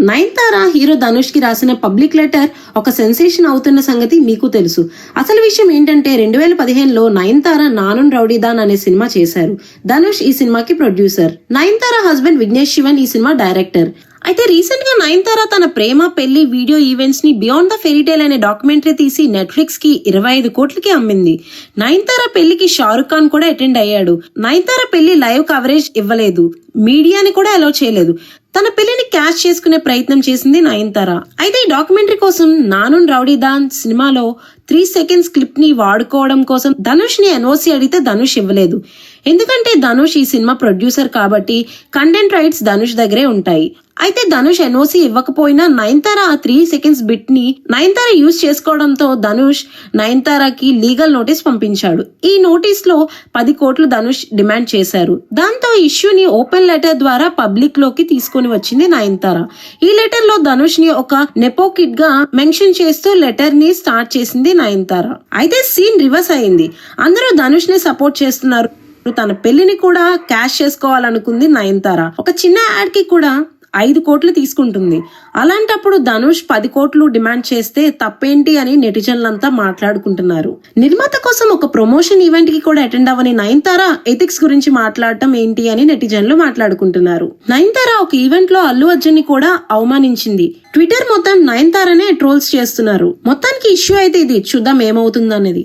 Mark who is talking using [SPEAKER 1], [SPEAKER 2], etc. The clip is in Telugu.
[SPEAKER 1] నయనతార హీరో ధనుష్ కి రాసిన పబ్లిక్ లెటర్ ఒక సెన్సేషన్ అవుతున్న సంగతి మీకు తెలుసు. అసలు విషయం ఏంటంటే 2015లో నయనతార నానున్ రౌడీదాన్ అనే సినిమా చేశారు. ధనుష్ ఈ సినిమాకి ప్రొడ్యూసర్, నయనతార హస్బెండ్ విఘ్నేష్ శివన్ ఈ సినిమా డైరెక్టర్. అయితే రీసెంట్ గా నయనతార తన ప్రేమ పెళ్లి వీడియో ఈవెంట్స్ ని బియాండ్ ద ఫెయిరీటేల్ అనే డాక్యుమెంటరీ తీసి నెట్ఫ్లిక్స్ కి 25 కోట్లకి అమ్మింది. నయనతార పెళ్లికి షారుఖ్ ఖాన్ కూడా అటెండ్ అయ్యాడు. నయనతార పెళ్లి లైవ్ కవరేజ్ ఇవ్వలేదు, మీడియాని కూడా అలౌ చేయలేదు. తన పెళ్లిని క్యాష్ చేసుకునే ప్రయత్నం చేసింది నయనతార. అయితే ఈ డాక్యుమెంటరీ కోసం నానున్ రౌడీదాన్ సినిమాలో 3 సెకండ్స్ క్లిప్ ని వాడుకోవడం కోసం ధనుష్ ని ఎన్ఓసి అడిగితే ధనుష్ ఇవ్వలేదు. ఎందుకంటే ధనుష్ ఈ సినిమా ప్రొడ్యూసర్ కాబట్టి కంటెంట్ రైట్స్ ధనుష్ దగ్గరే ఉంటాయి. అయితే ధనుష్ ఎన్ఓసి ఇవ్వకపోయినా నయనతార ఆ 3 సెకండ్స్ బిట్ ని నయనతార యూజ్ చేసుకోవడంతో ధనుష్ నయనతారకి లీగల్ నోటీస్ పంపించాడు. ఈ నోటీస్ లో 10 కోట్లు ధనుష్ డిమాండ్ చేశారు. దాంతో ఇష్యూని ఓపెన్ లెటర్ ద్వారా పబ్లిక్ లోకి తీసుకుని వచ్చింది నయనతార. ఈ లెటర్ లో ధనుష్ ని ఒక నెపో కిడ్ గా మెన్షన్ చేస్తూ లెటర్ ని స్టార్ట్ చేసింది నయనతార. అయితే సీన్ రివర్స్ అయింది. అందరూ ధనుష్ ని సపోర్ట్ చేస్తున్నారు. తన పెళ్లిని కూడా క్యాష్ చేసుకోవాలనుకుంది నయనతార. ఒక చిన్న యాడ్ కి కూడా 5 కోట్లు తీసుకుంటుంది. అలాంటప్పుడు ధనుష్ 10 కోట్లు డిమాండ్ చేస్తే తప్పేంటి అని నెటిజన్లంతా మాట్లాడుకుంటున్నారు. నిర్మాత కోసం ఒక ప్రమోషన్ ఈవెంట్ కి కూడా అటెండ్ అవ్వని నయనతార ఎథిక్స్ గురించి మాట్లాడటం ఏంటి అని నెటిజన్లు మాట్లాడుకుంటున్నారు. నయనతార ఒక ఈవెంట్ లో అల్లు అర్జున్ ని కూడా అవమానించింది. ట్విట్టర్ మొత్తం నయనతారనే ట్రోల్స్ చేస్తున్నారు. మొత్తానికి ఇష్యూ అయితే ఇది, చూద్దాం ఏమవుతుందనేది.